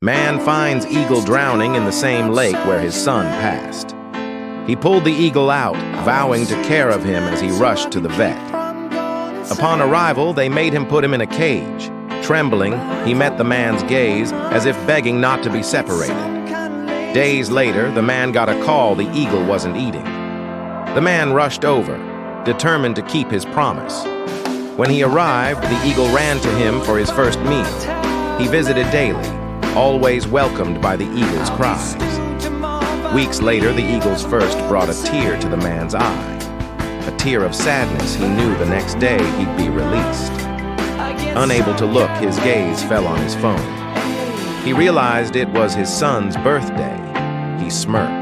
Man finds eagle drowning in the same lake where his son passed. He pulled the eagle out, vowing to care of him as he rushed to the vet. Upon arrival, they made him put him in a cage. Trembling, he met the man's gaze as if begging not to be separated. Days later, the man got a call the eagle wasn't eating. The man rushed over, determined to keep his promise. When he arrived, the eagle ran to him for his first meal. He visited daily, always welcomed by the eagle's cries. Weeks later, the eagle's first brought a tear to the man's eye. A tear of sadness. He knew the next day he'd be released. Unable to look, his gaze fell on his phone. He realized it was his son's birthday. He smirked.